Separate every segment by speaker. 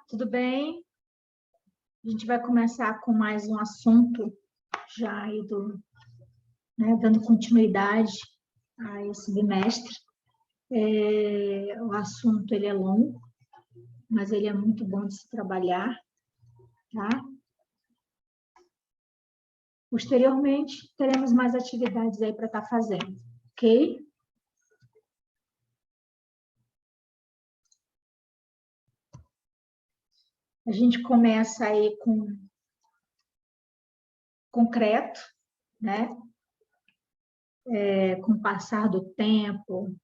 Speaker 1: tudo bem? A gente vai começar com mais um assunto, já aí dando continuidade a esse bimestre. O assunto ele é longo, mas ele é muito bom de se trabalhar, tá? Posteriormente, teremos mais atividades aí para estar fazendo, ok? A gente começa aí com concreto, né? Com o passar do tempo,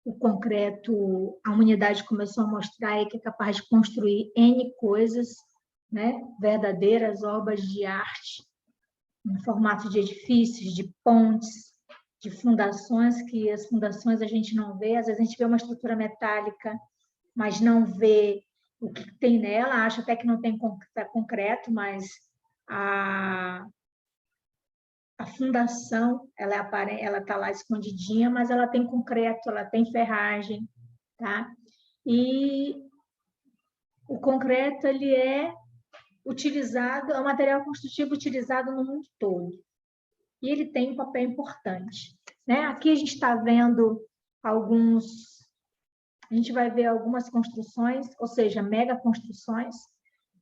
Speaker 1: o concreto, a humanidade começou a mostrar aí que é capaz de construir N coisas, né? Verdadeiras obras de arte, em formato de edifícios, de pontes, de fundações, que as fundações a gente não vê, às vezes a gente vê uma estrutura metálica, mas não vê o que tem nela, acha até que não tem concreto, mas a fundação, ela está lá escondidinha, mas ela tem concreto, ela tem ferragem, tá? E o concreto, ele é utilizado, é um material construtivo utilizado no mundo todo. E ele tem um papel importante, né? Aqui a gente está vendo a gente vai ver algumas construções, ou seja, mega construções,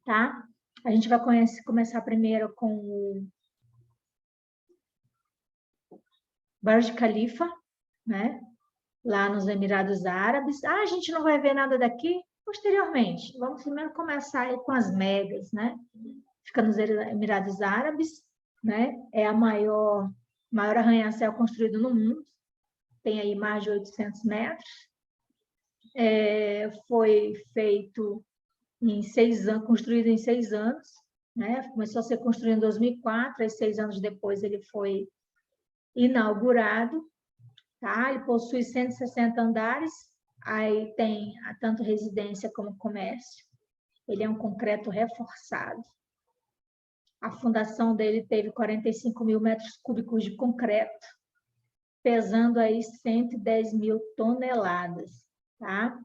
Speaker 1: tá? A gente vai começar primeiro com o Burj Khalifa, né? Lá nos Emirados Árabes. A gente não vai ver nada daqui posteriormente. Vamos primeiro começar aí com as megas, né? Fica nos Emirados Árabes, né? É a maior arranha-céu construído no mundo. Tem aí mais de 800 metros. Foi feito em 6 anos, construído em 6 anos, né? Começou a ser construído em 2004, aí 6 anos depois ele foi inaugurado, tá? Ele possui 160 andares, aí tem tanto residência como comércio. Ele é um concreto reforçado. A fundação dele teve 45 mil metros cúbicos de concreto, pesando aí 110 mil toneladas, tá?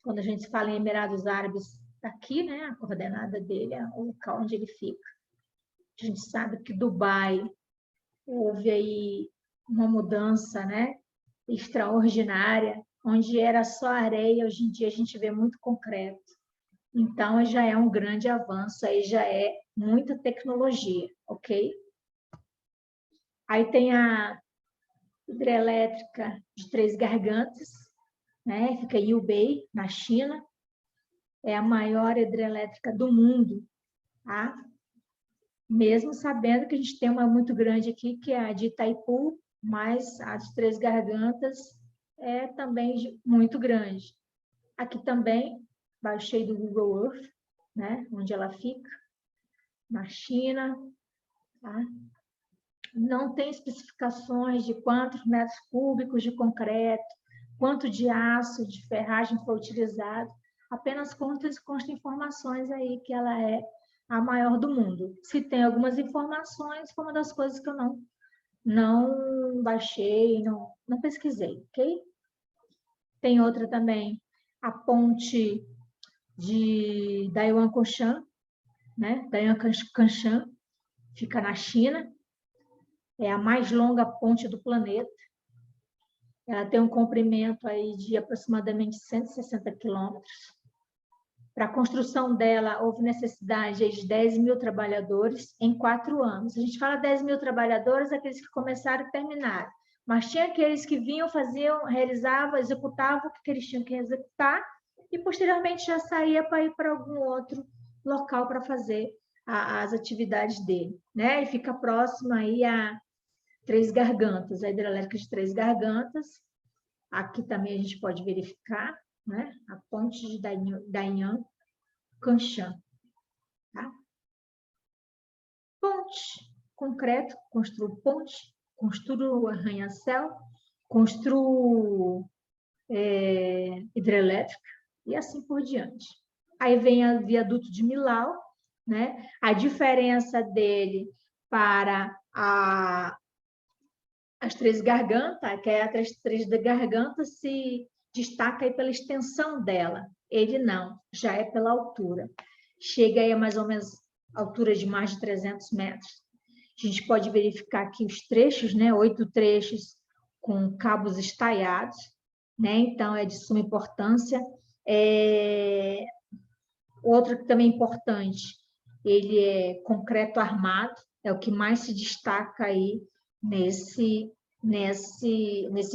Speaker 1: Quando a gente fala em Emirados Árabes, aqui, né, a coordenada dele é o local onde ele fica. A gente sabe que Dubai houve aí uma mudança, né, extraordinária, onde era só areia, hoje em dia a gente vê muito concreto. Então, já é um grande avanço, aí já é muita tecnologia, ok? Aí tem a hidrelétrica de Três Gargantas, né? Fica em Hubei, na China. É a maior hidrelétrica do mundo, tá? Mesmo sabendo que a gente tem uma muito grande aqui, que é a de Itaipu, mas a de Três Gargantas é também muito grande. Aqui também, baixei do Google Earth, né? Onde ela fica, na China, tá? Não tem especificações de quantos metros cúbicos de concreto, quanto de aço, de ferragem foi utilizado, apenas consta informações aí que ela é a maior do mundo. Se tem algumas informações, foi uma das coisas que eu não baixei, não pesquisei, ok? Tem outra também, a ponte de Dayuan-Kanshan, né? Dayuan-Kanshan, fica na China, é a mais longa ponte do planeta. Ela tem um comprimento aí de aproximadamente 160 quilômetros. Para a construção dela, houve necessidade de 10 mil trabalhadores em 4 anos. A gente fala 10 mil trabalhadores, aqueles que começaram e terminaram. Mas tinha aqueles que vinham, faziam, realizavam, executavam o que eles tinham que executar e, posteriormente, já saía para ir para algum outro local para fazer as atividades dele, né? E fica próximo aí a Três Gargantas, a hidrelétrica de Três Gargantas. Aqui também a gente pode verificar, né? A ponte de Dayuan-Kanshan. Tá? Ponte, concreto, construo ponte, construo arranha-céu, construo hidrelétrica e assim por diante. Aí vem o viaduto de Millau, né? A diferença dele para as Três Gargantas, que é a Três da Garganta, se destaca aí pela extensão dela. Ele não, já é pela altura. Chega aí a mais ou menos altura de mais de 300 metros. A gente pode verificar aqui os trechos, né? 8 trechos com cabos estaiados, né? Então, é de suma importância. Outro que também é importante, ele é concreto armado, é o que mais se destaca aí nesse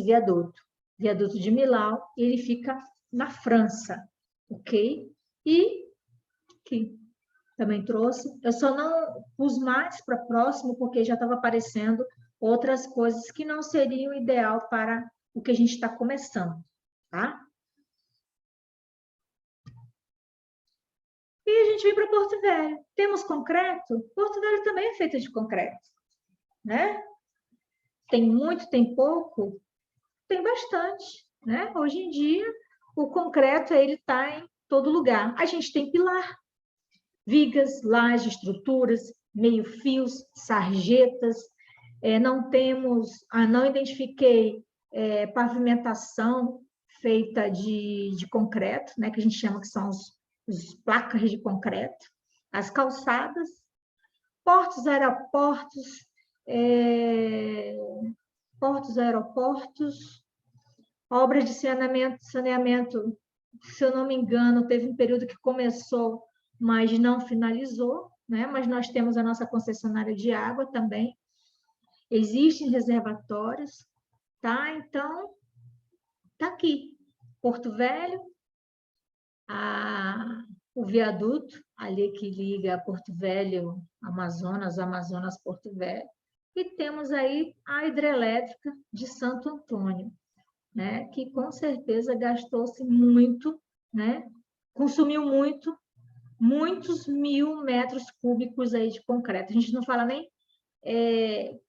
Speaker 1: viaduto. Viaduto de Millau, ele fica na França, ok? E aqui também trouxe. Eu só não pus mais para próximo, porque já estava aparecendo outras coisas que não seriam ideal para o que a gente está começando, tá? E a gente vem para Porto Velho. Temos concreto? Porto Velho também é feito de concreto, né? Tem muito, tem pouco? Tem bastante, né? Hoje em dia, o concreto, ele está em todo lugar. A gente tem pilar, vigas, lajes, estruturas, meio-fios, sarjetas. Não identifiquei pavimentação feita de concreto, né? Que a gente chama que são os placas de concreto, as calçadas, portos, aeroportos, aeroportos, obras de saneamento, se eu não me engano, teve um período que começou, mas não finalizou, né? Mas nós temos a nossa concessionária de água também. Existem reservatórios, tá? Então, tá aqui. Porto Velho, o viaduto, ali que liga Porto Velho, Amazonas, Porto Velho. E temos aí a hidrelétrica de Santo Antônio, né? Que com certeza gastou-se muito, né? Consumiu muitos 1.000 metros cúbicos aí de concreto. A gente não fala nem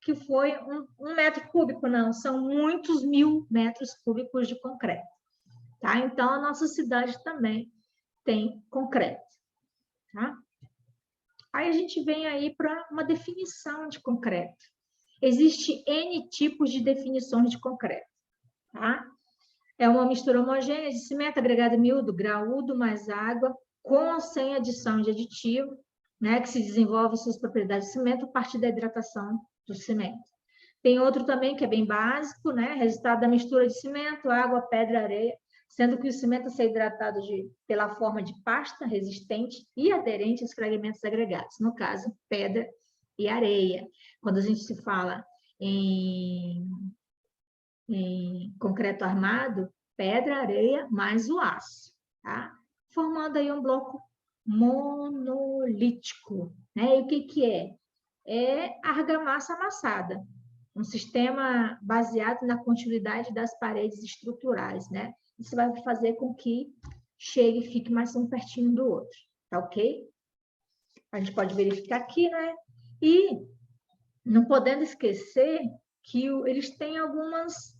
Speaker 1: que foi um metro cúbico, não, são muitos 1.000 metros cúbicos de concreto. Tá? Então, a nossa cidade também tem concreto. Tá? Aí a gente vem aí para uma definição de concreto. Existe N tipos de definições de concreto. Tá? É uma mistura homogênea de cimento agregado miúdo, graúdo, mais água, com ou sem adição de aditivo, né, que se desenvolve suas propriedades de cimento a partir da hidratação do cimento. Tem outro também que é bem básico, né, resultado da mistura de cimento, água, pedra, areia, sendo que o cimento é hidratado pela forma de pasta resistente e aderente aos fragmentos agregados, no caso, pedra e areia. Quando a gente se fala em concreto armado, pedra, areia, mais o aço, tá? Formando aí um bloco monolítico, né? E o que é? É argamassa amassada, um sistema baseado na continuidade das paredes estruturais, né? Isso vai fazer com que chegue e fique mais um pertinho do outro, tá ok? A gente pode verificar aqui, né? E não podendo esquecer que eles têm algumas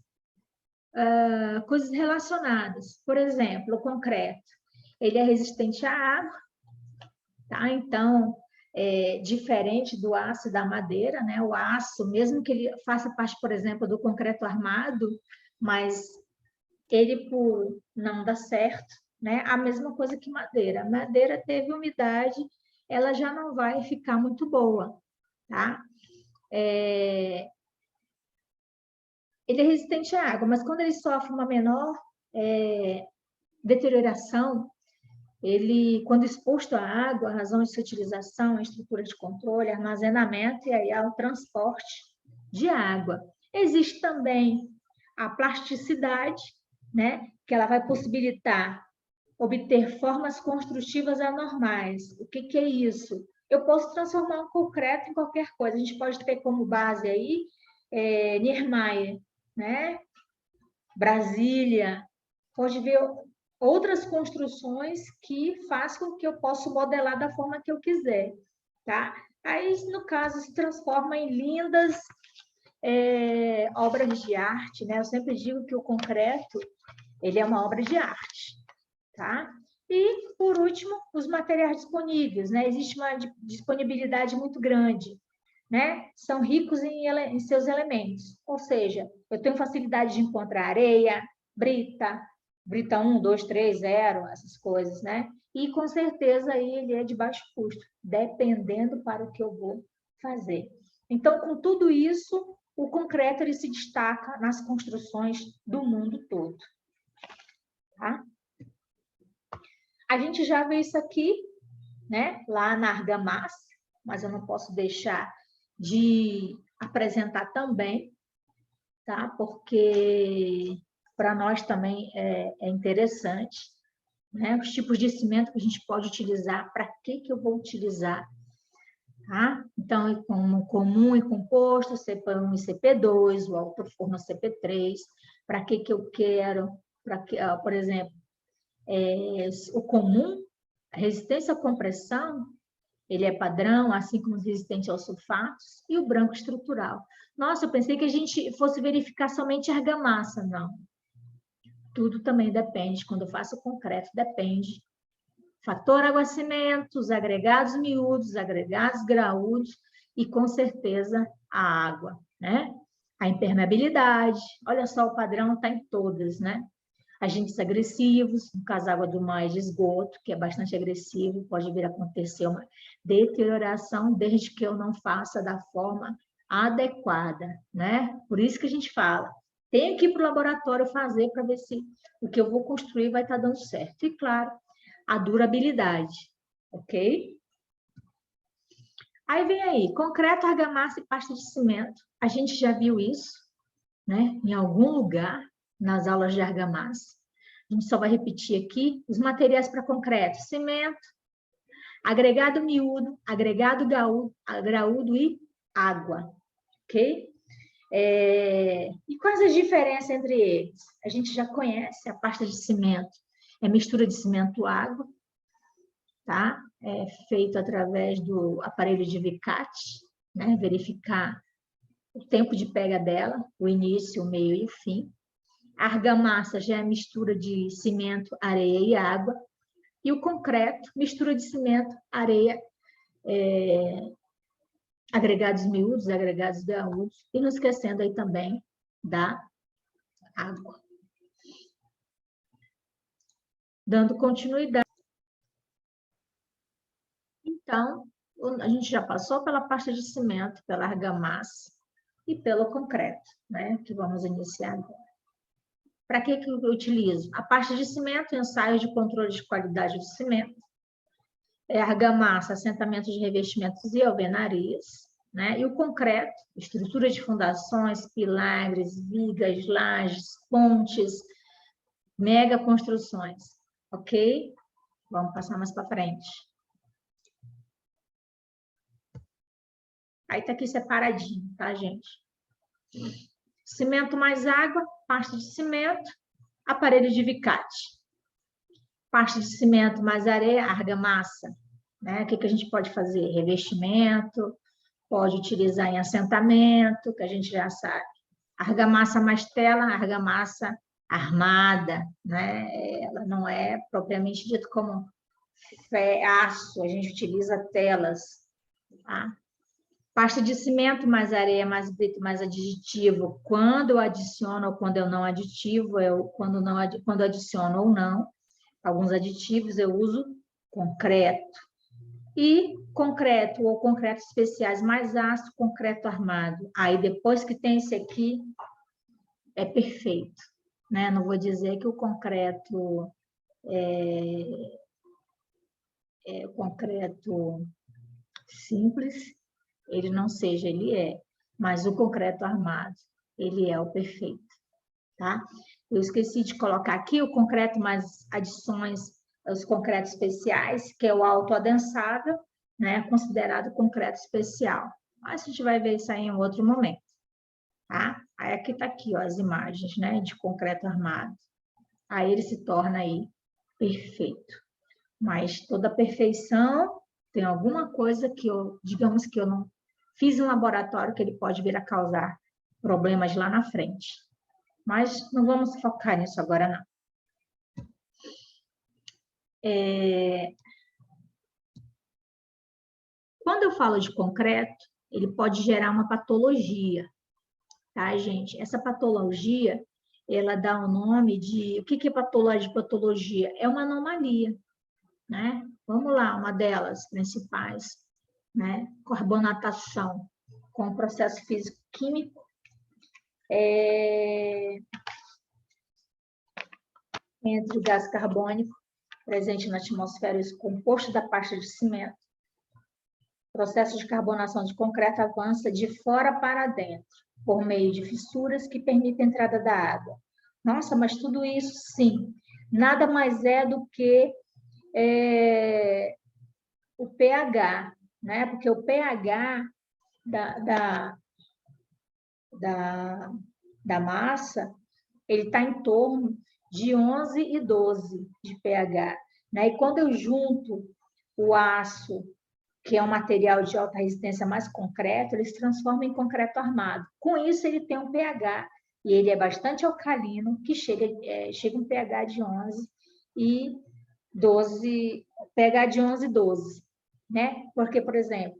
Speaker 1: coisas relacionadas. Por exemplo, o concreto, ele é resistente à água, tá? Então, diferente do aço e da madeira, né? O aço, mesmo que ele faça parte, por exemplo, do concreto armado, mas ele por não dá certo, né? A mesma coisa que madeira. A madeira teve umidade, ela já não vai ficar muito boa, tá? Ele é resistente à água, mas quando ele sofre uma menor deterioração, ele, quando exposto à água, a razão de sua utilização, a estrutura de controle, armazenamento e aí ao transporte de água. Existe também a plasticidade, né, que ela vai possibilitar obter formas construtivas anormais. O que é isso? Eu posso transformar um concreto em qualquer coisa. A gente pode ter como base aí Niemeyer, né? Brasília, pode ver outras construções que fazem com que eu possa modelar da forma que eu quiser, tá? Aí, no caso, se transforma em lindas obras de arte, né? Eu sempre digo que o concreto, ele é uma obra de arte, tá? E, por último, os materiais disponíveis, né? Existe uma disponibilidade muito grande, né? São ricos em seus elementos, ou seja, eu tenho facilidade de encontrar areia, brita, Brita 1, 2, 3, 0, essas coisas, né? E com certeza aí ele é de baixo custo, dependendo para o que eu vou fazer. Então, com tudo isso, o concreto ele se destaca nas construções do mundo todo. Tá? A gente já vê isso aqui, né? Lá na argamassa, mas eu não posso deixar de apresentar também, tá? Porque para nós também é interessante, né? Os tipos de cimento que a gente pode utilizar, para que eu vou utilizar, tá? Então, como comum e composto, CP1 e CP2, o alto forno CP3, para que eu quero, por exemplo, o comum, a resistência à compressão, ele é padrão, assim como resistente aos sulfatos, e o branco estrutural. Nossa, eu pensei que a gente fosse verificar somente a argamassa. Não. Tudo também depende. Quando eu faço concreto, depende. Fator água-cimento, os agregados miúdos, os agregados graúdos e, com certeza, a água, né? A impermeabilidade. Olha só, o padrão está em todas, né? Agentes agressivos, no caso, água do mar e de esgoto, que é bastante agressivo, pode vir a acontecer uma deterioração desde que eu não faça da forma adequada, né? Por isso que a gente fala, tenho que ir para o laboratório fazer para ver se o que eu vou construir vai estar dando certo. E, claro, a durabilidade, ok? Aí vem aí, concreto, argamassa e pasta de cimento. A gente já viu isso, né? Em algum lugar, nas aulas de argamassa. A gente só vai repetir aqui os materiais para concreto: cimento, agregado miúdo, agregado graúdo e água, ok? E quais as diferenças entre eles? A gente já conhece a pasta de cimento, é mistura de cimento-água, tá? É feito através do aparelho de Vicat, né? Verificar o tempo de pega dela, o início, o meio e o fim. A argamassa já é mistura de cimento, areia e água. E o concreto, mistura de cimento, areia, agregados miúdos, agregados graúdos. E não esquecendo aí também da água. Dando continuidade. Então, a gente já passou pela pasta de cimento, pela argamassa e pelo concreto, né? Que vamos iniciar agora. Para que eu utilizo? A pasta de cimento, ensaio de controle de qualidade do cimento. Argamassa, assentamento de revestimentos e alvenarias. Né? E o concreto, estrutura de fundações, pilares, vigas, lajes, pontes, mega construções. Ok? Vamos passar mais para frente. Aí está aqui separadinho, tá, gente? Cimento mais água, pasta de cimento, aparelho de Vicat. Pasta de cimento mais areia, argamassa. Né? O que a gente pode fazer? Revestimento, pode utilizar em assentamento, que a gente já sabe. Argamassa mais tela, argamassa armada, né? Ela não é propriamente dito como aço, a gente utiliza telas, tá? Pasta de cimento mais areia, mais brito, mais aditivo. Quando eu adiciono ou quando eu não aditivo, quando adiciono ou não. Alguns aditivos eu uso concreto. E concreto ou concretos especiais mais ácido, concreto armado. Aí depois que tem esse aqui, é perfeito. Né? Não vou dizer que o concreto concreto simples, ele não seja, ele é. Mas o concreto armado, ele é o perfeito. Tá? Eu esqueci de colocar aqui o concreto mais adições, os concretos especiais, que é o autoadensável, né? Considerado concreto especial. Mas a gente vai ver isso aí em outro momento. Tá? Aí aqui está aqui, ó, as imagens, né? De concreto armado. Aí ele se torna aí perfeito. Mas toda perfeição tem alguma coisa que digamos que eu não fiz em laboratório que ele pode vir a causar problemas lá na frente. Mas não vamos focar nisso agora, não. Quando eu falo de concreto, ele pode gerar uma patologia, tá, gente? Essa patologia, ela dá o nome de... O que é patologia? É uma anomalia, né? Vamos lá, uma delas principais, né? Carbonatação, com o processo físico-químico, entre o gás carbônico presente na atmosfera e o composto da pasta de cimento. O processo de carbonação de concreto avança de fora para dentro, por meio de fissuras que permitem a entrada da água. Nossa, mas tudo isso, sim, nada mais é do que o pH, né? Porque o pH da massa, ele está em torno de 11 e 12 de pH, né? E quando eu junto o aço, que é um material de alta resistência mais concreto, ele se transforma em concreto armado. Com isso, ele tem um pH, e ele é bastante alcalino, que chega um pH de 11 e 12, pH de 11 e 12, né? Porque, por exemplo,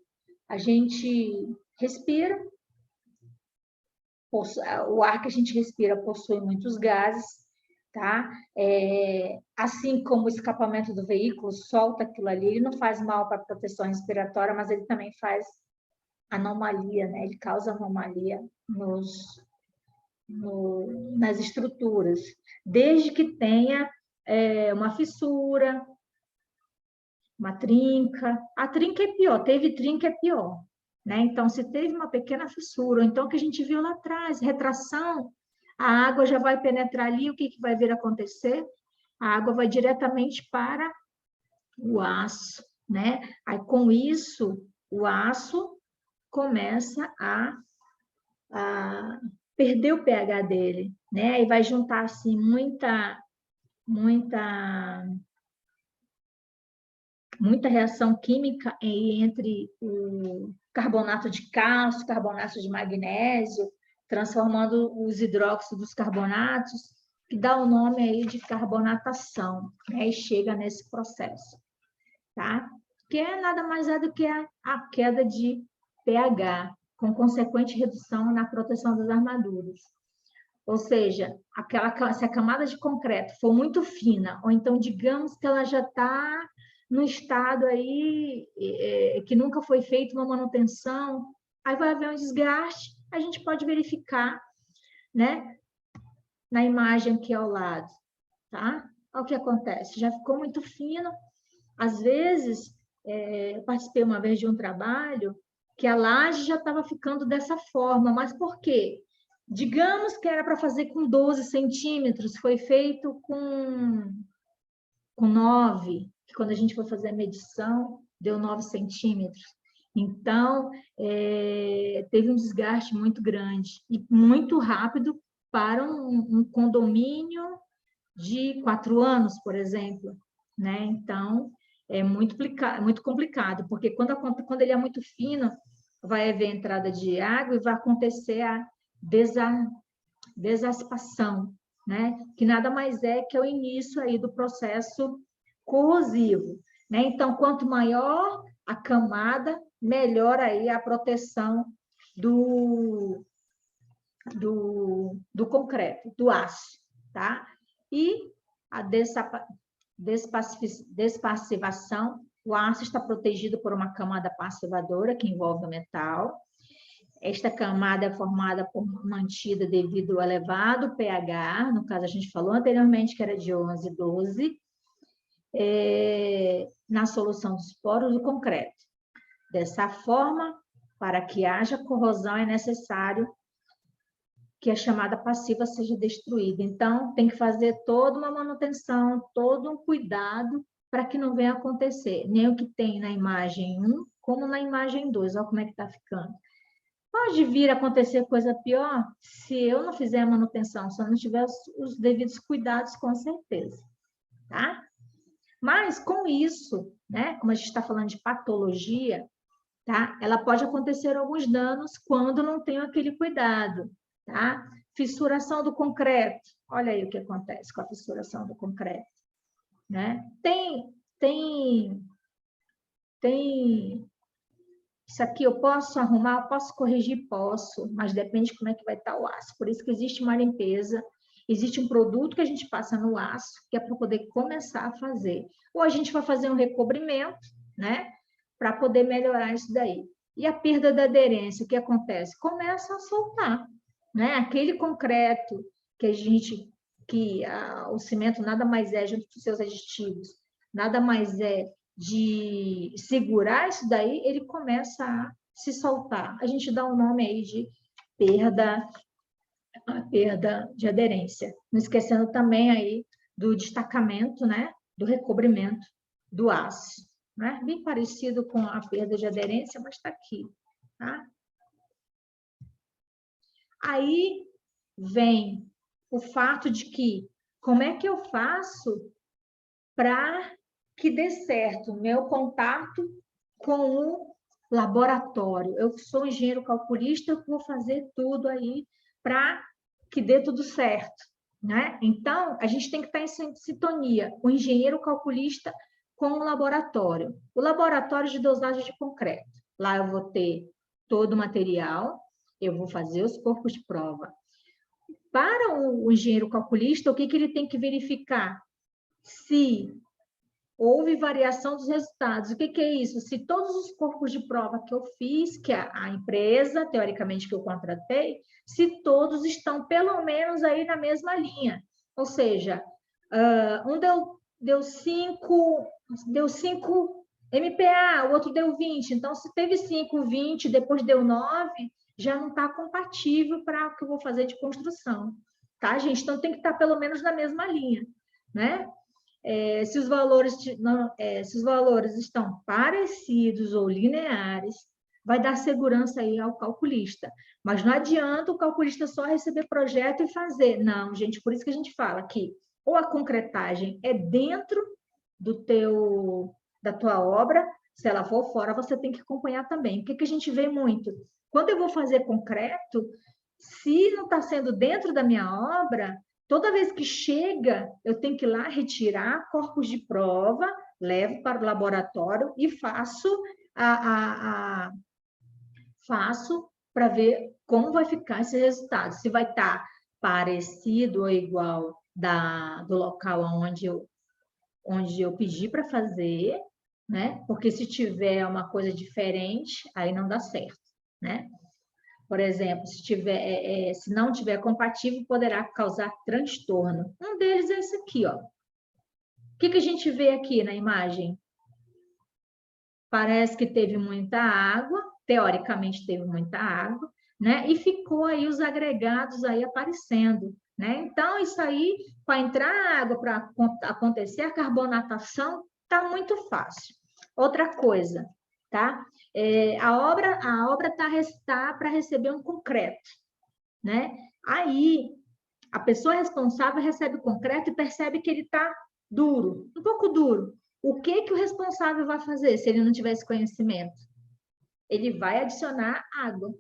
Speaker 1: a gente respira, o ar que a gente respira possui muitos gases, tá? Assim como o escapamento do veículo solta aquilo ali, ele não faz mal para a proteção respiratória, mas ele também faz anomalia, né? Ele causa anomalia nas estruturas, desde que tenha uma fissura, uma trinca. A trinca é pior, teve trinca é pior, né? Então, se teve uma pequena fissura, ou então que a gente viu lá atrás, retração, a água já vai penetrar ali, o que vai vir a acontecer? A água vai diretamente para o aço, né? Aí, com isso, o aço começa a perder o pH dele, né? E vai juntar, assim, muita reação química entre o carbonato de cálcio, carbonato de magnésio, transformando os hidróxidos dos carbonatos, que dá o nome aí de carbonatação, né? E chega nesse processo, tá? Que é nada mais é do que a queda de pH, com consequente redução na proteção das armaduras. Ou seja, se a camada de concreto for muito fina, ou então digamos que ela já está no estado aí que nunca foi feita uma manutenção, aí vai haver um desgaste, a gente pode verificar, né, na imagem aqui ao lado, tá? Olha o que acontece, já ficou muito fino. Às vezes, eu participei uma vez de um trabalho que a laje já estava ficando dessa forma, mas por quê? Digamos que era para fazer com 12 centímetros, foi feito com 9, que quando a gente foi fazer a medição, deu 9 centímetros. Então, teve um desgaste muito grande e muito rápido para um condomínio de 4 anos, por exemplo, né? Então, é muito complicado, porque quando ele é muito fino, vai haver entrada de água e vai acontecer a desaspação, né? Que nada mais é que o início aí do processo corrosivo, né? Então, quanto maior a camada, melhor aí a proteção do concreto, do aço, tá? E a despassivação, o aço está protegido por uma camada passivadora que envolve o metal. Esta camada é formada por mantida devido ao elevado pH, no caso a gente falou anteriormente que era de 11, 12, na solução dos poros do concreto. Dessa forma, para que haja corrosão é necessário que a chamada passiva seja destruída. Então, tem que fazer toda uma manutenção, todo um cuidado para que não venha acontecer, nem o que tem na imagem 1, como na imagem 2. Olha como é que está ficando. Pode vir a acontecer coisa pior se eu não fizer a manutenção, se eu não tiver os devidos cuidados, com certeza, tá? Mas, com isso, né, como a gente está falando de patologia, tá? Ela pode acontecer alguns danos quando não tem aquele cuidado, tá? Fissuração do concreto. Olha aí o que acontece com a fissuração do concreto, né? Tem isso aqui eu posso arrumar, eu posso corrigir, posso, mas depende de como é que vai estar o aço. Por isso que existe uma limpeza existe um produto que a gente passa no aço, que é para poder começar a fazer. Ou a gente vai fazer um recobrimento, né? Para poder melhorar isso daí. E a perda da aderência, o que acontece? Começa a soltar, né? Aquele concreto que o cimento nada mais é, junto com seus aditivos, nada mais é de segurar isso daí, ele começa a se soltar. A gente dá um nome aí de perda de aderência. Não esquecendo também aí do destacamento, né? Do recobrimento do aço, né? Bem parecido com a perda de aderência, mas está aqui, tá? Aí vem o fato de que, como é que eu faço para que dê certo o meu contato com o laboratório? Eu sou engenheiro calculista, eu vou fazer tudo aí para que dê tudo certo, né? Então, a gente tem que estar em sintonia, o engenheiro calculista com o laboratório. O laboratório de dosagem de concreto. Lá eu vou ter todo o material, eu vou fazer os corpos de prova. Para o engenheiro calculista, o que ele tem que verificar? Se houve variação dos resultados. O que é isso? Se todos os corpos de prova que eu fiz, que a empresa, teoricamente, que eu contratei, se todos estão pelo menos aí na mesma linha. Ou seja, um deu 5 MPa, o outro deu 20. Então, se teve 5, 20, depois deu 9, já não está compatível para o que eu vou fazer de construção. Tá, gente? Então, tem que estar pelo menos na mesma linha, né? Se os valores estão parecidos ou lineares, vai dar segurança aí ao calculista. Mas não adianta o calculista só receber projeto e fazer. Não, gente, por isso que a gente fala que ou a concretagem é dentro da tua obra, se ela for fora, você tem que acompanhar também. O que a gente vê muito? Quando eu vou fazer concreto, se não está sendo dentro da minha obra, toda vez que chega, eu tenho que ir lá retirar corpos de prova, levo para o laboratório e faço para ver como vai ficar esse resultado. Se vai estar parecido ou igual do local onde eu pedi para fazer, né? Porque se tiver uma coisa diferente, aí não dá certo, né? Por exemplo, se não tiver compatível, poderá causar transtorno. Um deles é esse aqui, ó. O que a gente vê aqui na imagem? Parece que teve muita água, teoricamente teve muita água, né? E ficou aí os agregados aí aparecendo, né? Então, isso aí, para entrar água, para acontecer a carbonatação, tá muito fácil. Outra coisa, tá? A obra está para receber um concreto, né? Aí, a pessoa responsável recebe o concreto e percebe que ele está duro, um pouco duro. O que o responsável vai fazer se ele não tiver esse conhecimento? Ele vai adicionar água.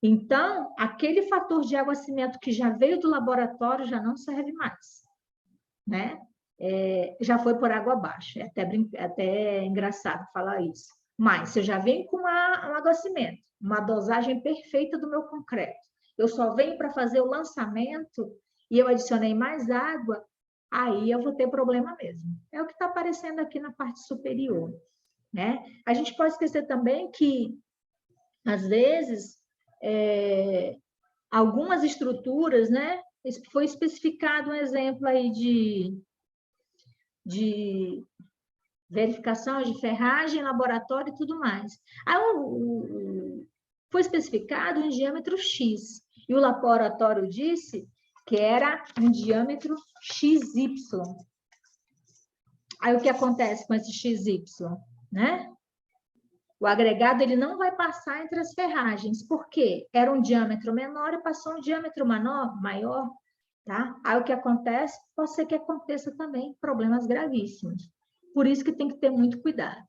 Speaker 1: Então, aquele fator de água-cimento que já veio do laboratório já não serve mais, né? Já foi por água abaixo. É até engraçado falar isso. Mas, se eu já venho com um água-cimento, uma dosagem perfeita do meu concreto, eu só venho para fazer o lançamento e eu adicionei mais água, aí eu vou ter problema mesmo. É o que está aparecendo aqui na parte superior, né? A gente pode esquecer também que, às vezes, algumas estruturas, né? Foi especificado um exemplo aí de verificação de ferragem, laboratório e tudo mais. Aí foi especificado um diâmetro X, e o laboratório disse que era um diâmetro XY. Aí o que acontece com esse XY, né? O agregado ele não vai passar entre as ferragens, porque era um diâmetro menor e passou um diâmetro maior, tá? Aí o que acontece? Pode ser que aconteça também problemas gravíssimos. Por isso que tem que ter muito cuidado,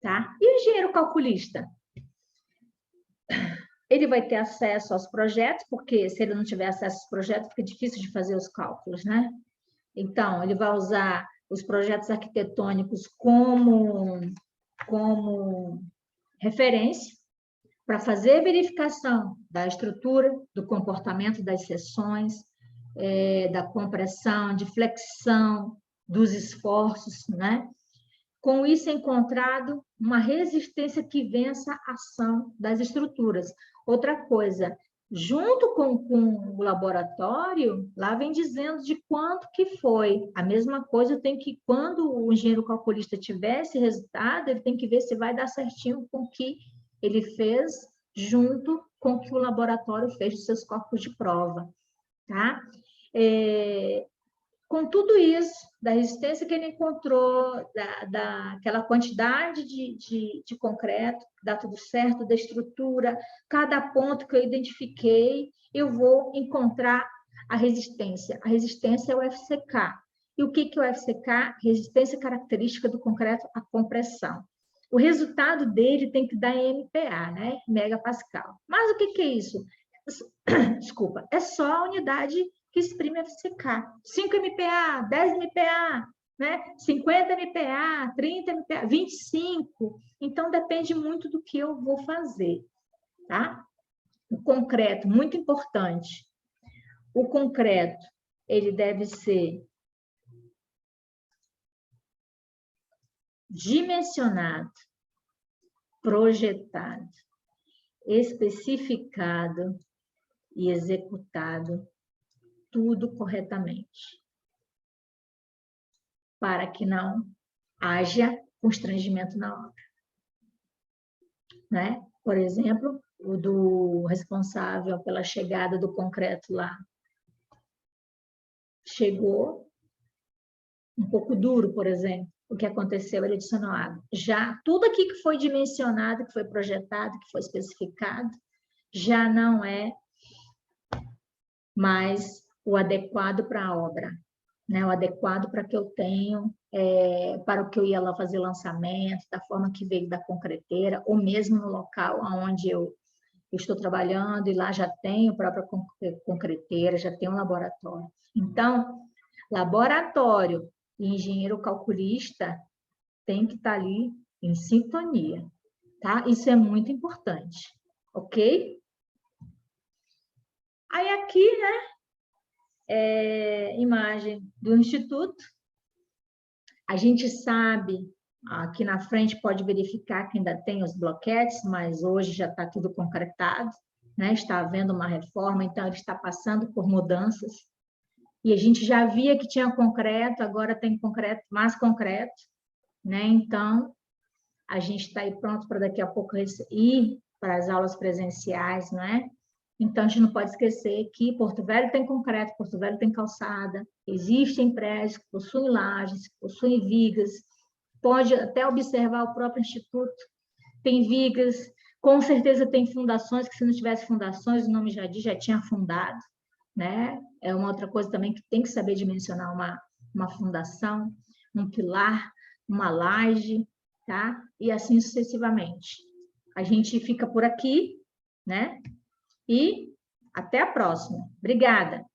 Speaker 1: tá? E o engenheiro calculista? Ele vai ter acesso aos projetos, porque se ele não tiver acesso aos projetos, fica difícil de fazer os cálculos, né? Então, ele vai usar os projetos arquitetônicos como referência para fazer verificação da estrutura, do comportamento das seções, da compressão, de flexão dos esforços, né? Com isso é encontrado uma resistência que vença a ação das estruturas. Outra coisa, junto com o laboratório, lá vem dizendo de quanto que foi. A mesma coisa tem que, quando o engenheiro calculista tiver esse resultado, ele tem que ver se vai dar certinho com o que ele fez, junto com o que o laboratório fez dos seus corpos de prova, tá? Com tudo isso, da resistência que ele encontrou, daquela quantidade de concreto, dá tudo certo, da estrutura, cada ponto que eu identifiquei, eu vou encontrar a resistência. A resistência é o FCK. E o que é o FCK? Resistência característica do concreto à compressão. O resultado dele tem que dar em MPa, né? Megapascal. Mas o que é isso? Desculpa, é só a unidade que exprime FCK. 5 MPa, 10 MPa, né? 50 MPa, 30 MPa, 25. Então, depende muito do que eu vou fazer, tá? O concreto, muito importante. O concreto, ele deve ser dimensionado, projetado, especificado e executado tudo corretamente, para que não haja constrangimento na obra, né? Por exemplo, o do responsável pela chegada do concreto lá chegou um pouco duro, por exemplo. O que aconteceu? Ele adicionou água. Já tudo aqui que foi dimensionado, que foi projetado, que foi especificado, já não é mais o adequado para a obra, né? O adequado para que eu tenho, para o que eu ia lá fazer lançamento, da forma que veio da concreteira, ou mesmo no local onde eu estou trabalhando, e lá já tem a própria concreteira, já tem um laboratório. Então, laboratório e engenheiro calculista tem que estar ali em sintonia, tá? Isso é muito importante, ok? Aí aqui, né, imagem do Instituto. A gente sabe, aqui na frente pode verificar que ainda tem os bloquetes, mas hoje já está tudo concretado, né? Está havendo uma reforma, então ele está passando por mudanças. E a gente já via que tinha concreto, agora tem concreto, mais concreto, né? Então, a gente está aí pronto para daqui a pouco ir para as aulas presenciais, não é? Então, a gente não pode esquecer que Porto Velho tem concreto, Porto Velho tem calçada, existem prédios que possuem lajes, que possuem vigas, pode até observar o próprio Instituto, tem vigas, com certeza tem fundações, que se não tivesse fundações, o nome já diz, já tinha fundado, né? É uma outra coisa também que tem que saber dimensionar uma fundação, um pilar, uma laje, tá? E assim sucessivamente. A gente fica por aqui, né? E até a próxima. Obrigada!